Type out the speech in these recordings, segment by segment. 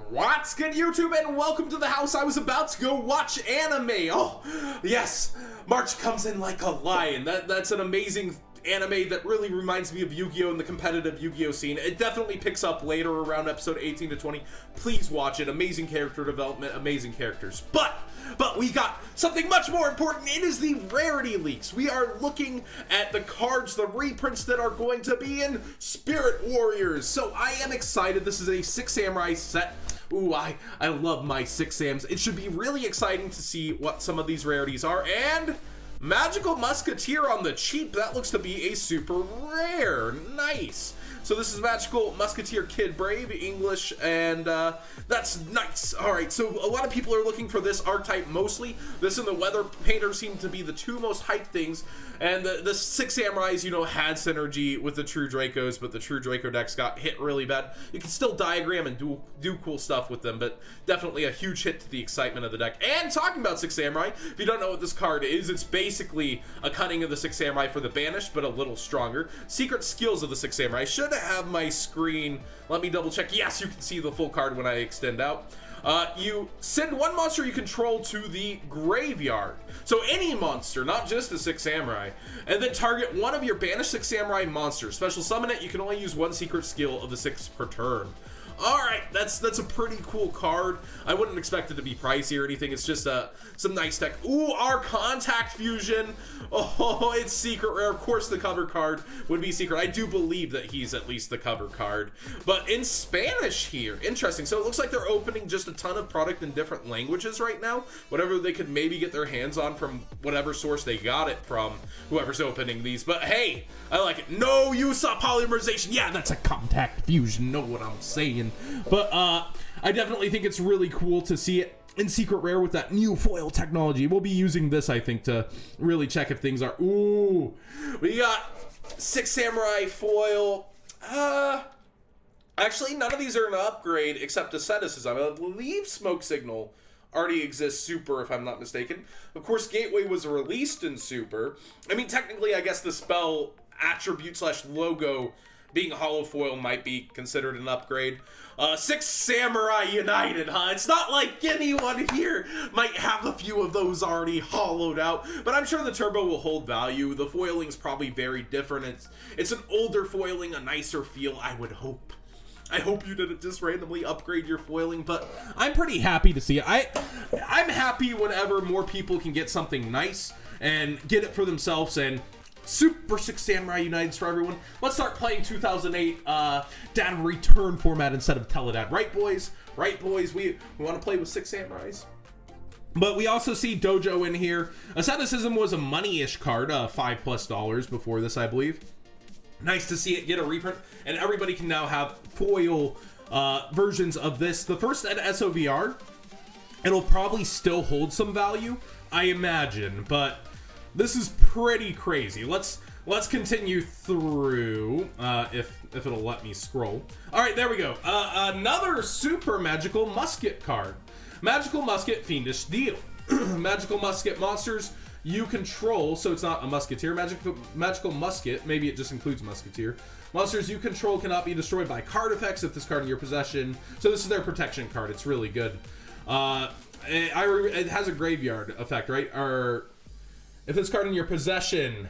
What's good, YouTube, and welcome to the house. I was about to go watch anime. Oh, yes, March comes in like a lion. That's an amazing anime that really reminds me of Yu-Gi-Oh! And the competitive Yu-Gi-Oh! Scene. It definitely picks up later around episode 18 to 20. Please watch it. Amazing character development, amazing characters. But we got something much more important. It is the Rarity leaks. We are looking at the cards, the reprints that are going to be in Spirit Warriors. So I am excited. This is a 6 Samurai set. Ooh, I love my 6 Sams. It should be really exciting to see what some of these rarities are. And Magical Musketeer on the cheap. That looks to be a super rare. Nice. So this is Magical Musketeer Kid Brave, English, and that's nice. All right, so a lot of people are looking for this archetype mostly. This and the Weather Painter seem to be the two most hyped things. And the 6 Samurais, you know, had synergy with the True Dracos, but the True Draco decks got hit really bad. You can still diagram and do cool stuff with them, but definitely a huge hit to the excitement of the deck. And talking about 6 Samurai, if you don't know what this card is, it's basically a cutting of the 6 Samurai for the Banished, but a little stronger. Secret skills of the 6 Samurai. Should have my screen. Let me double check. Yes, you can see the full card when I extend out. You send one monster you control to the graveyard. So any monster, not just the 6 Samurai. And then target one of your banished 6 Samurai monsters. Special summon it. You can only use one secret skill of the 6 per turn. Alright, that's a pretty cool card. I wouldn't expect it to be pricey or anything. It's just some nice tech. Ooh, our Contact Fusion. Oh, it's secret rare. Of course the cover card would be secret. I do believe that he's at least the cover card. But in Spanish here. Interesting. So it looks like they're opening just a ton of product in different languages right now. Whatever they could maybe get their hands on from whatever source they got it from. Whoever's opening these. But hey, I like it. No use of polymerization. Yeah, that's a Contact Fusion. Know what I'm saying. But I definitely think it's really cool to see it in secret rare with that new foil technology. We'll be using this, I think, to really check if things are. Ooh, we got 6 Samurai foil. Actually, none of these are an upgrade except asceticism. I believe Smoke Signal already exists super, if I'm not mistaken. Of course, Gateway was released in super. I mean, technically, I guess the spell attribute / logo being hollow foil might be considered an upgrade. 6 Samurai United, huh? It's not like anyone here might have a few of those already hollowed out, but I'm sure the turbo will hold value. The foiling's probably very different. It's an older foiling, a nicer feel, I would hope. I hope you didn't just randomly upgrade your foiling, but I'm pretty happy to see it. I'm happy whenever more people can get something nice and get it for themselves, and Super 6 Samurai United's for everyone. Let's start playing 2008 data return format instead of Teledad. Right, boys? Right, boys? We want to play with 6 Samurais. But we also see Dojo in here. Asceticism was a money-ish card, $5+ before this, I believe. Nice to see it get a reprint, and everybody can now have foil versions of this. The first at SOVR, it'll probably still hold some value, I imagine, but this is pretty crazy. Let's continue through, if it'll let me scroll. All right, there we go. Another super magical musket card. Magical musket, fiendish deal. Magical musket monsters you control, so it's not a musketeer. Magical musket, maybe it just includes musketeer. Monsters you control cannot be destroyed by card effects if this card in your possession. So this is their protection card. It's really good. It has a graveyard effect, right? Or if this card in your possession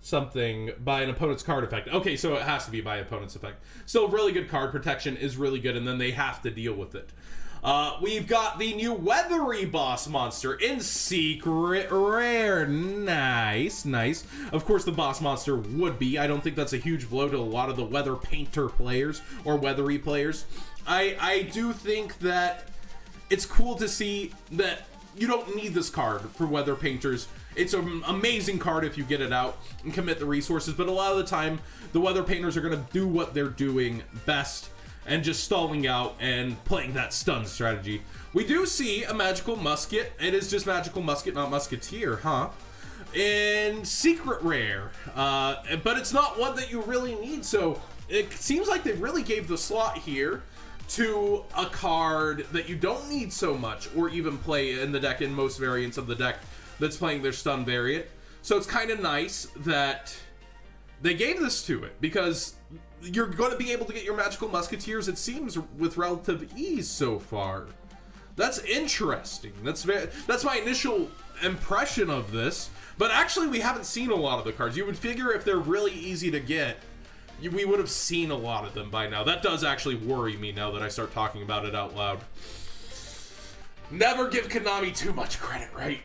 something by an opponent's card effect. Okay, so it has to be by opponent's effect. Still really good card. Protection is really good, and then they have to deal with it. We've got the new Weathery Boss monster in secret rare. Nice, nice. Of course, the boss monster would be. I don't think that's a huge blow to a lot of the Weather Painter players or Weathery players. I do think that it's cool to see that you don't need this card for Weather Painters. It's an amazing card if you get it out and commit the resources, but a lot of the time, the Weather Painters are going to do what they're doing best and just stalling out and playing that stun strategy. We do see a Magical Musket. It is just Magical Musket, not Musketeer, huh? And secret rare, but it's not one that you really need, so it seems like they really gave the slot here to a card that you don't need so much or even play in the deck in most variants of the deck that's playing their stun variant. So it's kind of nice that they gave this to it, because you're going to be able to get your Magical Musketeers, it seems, with relative ease so far. That's interesting. That's my initial impression of this. But actually, we haven't seen a lot of the cards. You would figure if they're really easy to get, we would have seen a lot of them by now. That does actually worry me now that I start talking about it out loud. Never give Konami too much credit, right?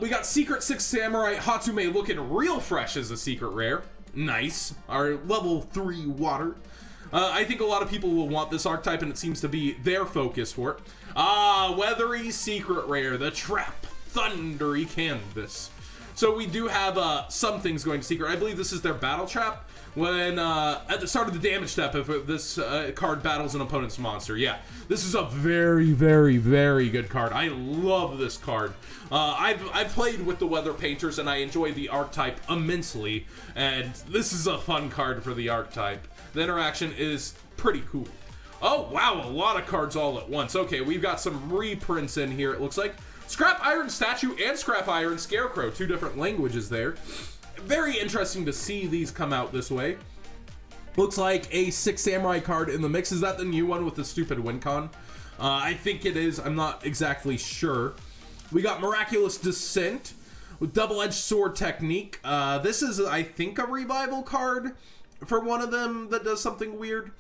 We got Secret 6 Samurai Hatsume looking real fresh as a secret rare. Nice. Our level 3 water. I think a lot of people will want this archetype, and it seems to be their focus for it. Weathery secret rare, the Trap Thundery Canvas. So we do have some things going to secret. I believe this is their battle trap. When, at the start of the damage step, if this card battles an opponent's monster. Yeah, this is a very, very, very good card. I love this card. I've played with the Weather Painters, and I enjoy the archetype immensely. And this is a fun card for the archetype. The interaction is pretty cool. Oh, wow, a lot of cards all at once. Okay, we've got some reprints in here, it looks like. Scrap Iron Statue and Scrap Iron Scarecrow, 2 different languages there. Very interesting to see these come out this way. Looks like a 6 Samurai card in the mix. Is that the new one with the stupid win con? I think it is. I'm not exactly sure. We got Miraculous Descent with Double-Edged Sword Technique. This is, I think, a revival card for one of them that does something weird.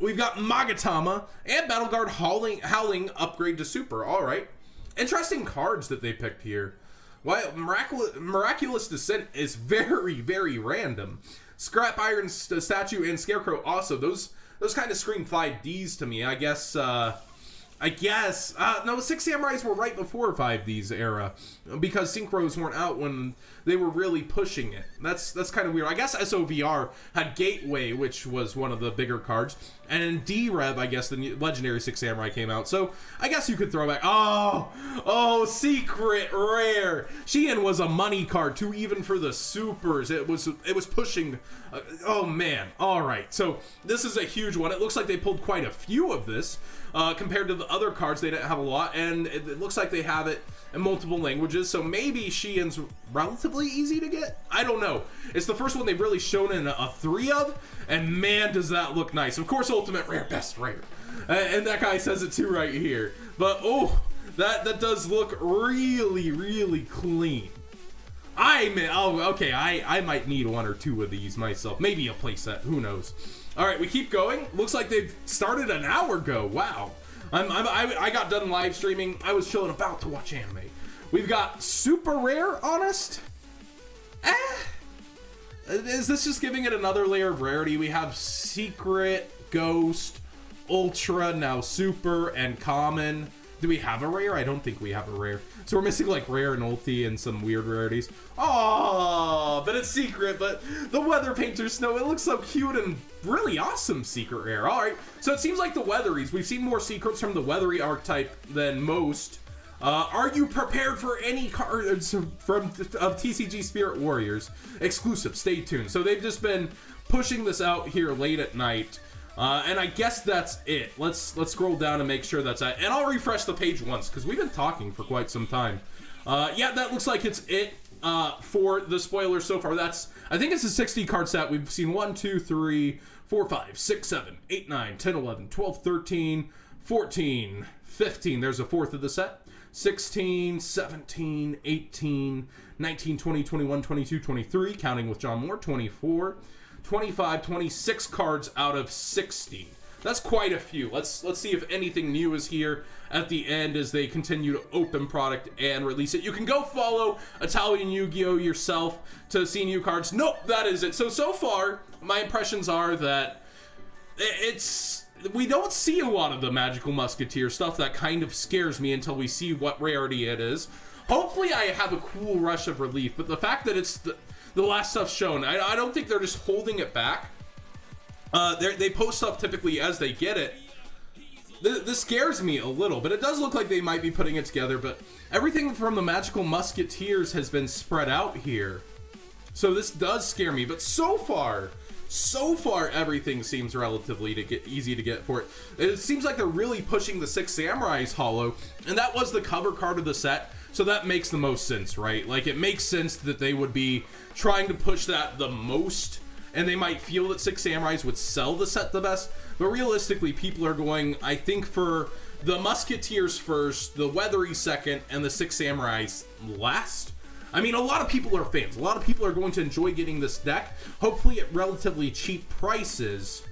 We've got Magatama and Battle Guard Howling Upgrade to Super. All right. Interesting cards that they picked here. Why Miraculous Descent is very, very random. Scrap Iron Statue and Scarecrow also. Those kind of scream 5Ds to me. I guess no, 6 Samurais were right before 5Ds era because Synchros weren't out when they were really pushing it. That's kind of weird. I guess SOVR had Gateway, which was one of the bigger cards, and in D-Rev, I guess the legendary 6 Samurai came out. So I guess you could throw back. Oh, secret rare. Sheehan was a money card too, even for the supers. It was pushing. Oh man. All right. So this is a huge one. It looks like they pulled quite a few of this. Compared to the other cards, they didn't have a lot, and it looks like they have it in multiple languages, so maybe Sheehan's relatively easy to get? I don't know. It's the first one they've really shown in a 3 of, and man, does that look nice. Of course, Ultimate Rare, best rare. And that guy says it too right here. But, oh, that does look really, really clean. I might need 1 or 2 of these myself. Maybe a playset, who knows. All right, we keep going. Looks like they've started an hour ago. Wow. I got done live streaming. I was chilling, about to watch anime. We've got super rare, honest. Is this just giving it another layer of rarity? We have secret, ghost, ultra, now super, and common. Do we have a rare? I don't think we have a rare. So we're missing like rare and ulti and some weird rarities. Oh, but it's secret. But the Weather Painter Snow, it looks so cute and really awesome secret rare. All right, so it seems like the Weatheries. We've seen more secrets from the Weathery archetype than most. Are you prepared for any cards of TCG Spirit Warriors exclusive? Stay tuned. So they've just been pushing this out here late at night. And I guess that's it. Let's scroll down and make sure that's it. And I'll refresh the page once because we've been talking for quite some time. Yeah, that looks like it's it for the spoilers so far. I think it's a 60 card set. We've seen 1, 2, 3, 4, 5, 6, 7, 8, 9, 10, 11, 12, 13, 14, 15. There's a 4th of the set. 16, 17, 18, 19, 20, 21, 22, 23, counting with John Moore, 24, 25, 26 cards out of 60. That's quite a few. Let's see if anything new is here at the end as they continue to open product and release it. You can go follow Italian Yu-Gi-Oh! Yourself to see new cards. Nope, that is it. So far, my impressions are that we don't see a lot of the Magical Musketeer stuff. That kind of scares me until we see what rarity it is. Hopefully I have a cool rush of relief, but the fact that it's the last stuff shown, I don't think they're just holding it back. They post stuff typically as they get it. This scares me a little, but it does look like they might be putting it together, but everything from the Magical Musketeers has been spread out here. So this does scare me, but so far everything seems relatively easy to get for it. It seems like they're really pushing the 6 Samurais holo, and that was the cover card of the set, so that makes the most sense, right? Like, it makes sense that they would be trying to push that the most and they might feel that Six Samurais would sell the set the best, but realistically, people are going, I think, for the Musketeers first, the Weathery second, and the Six Samurais last. I mean, a lot of people are fans. A lot of people are going to enjoy getting this deck, hopefully at relatively cheap prices,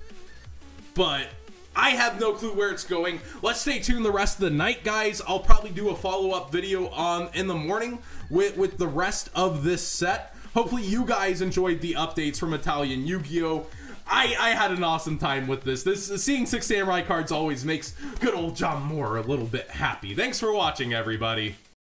but I have no clue where it's going. Let's stay tuned the rest of the night, guys. I'll probably do a follow-up video in the morning with the rest of this set. Hopefully you guys enjoyed the updates from Italian Yu-Gi-Oh! I had an awesome time with this. Seeing Six Samurai cards always makes good old John Moore a little bit happy. Thanks for watching, everybody.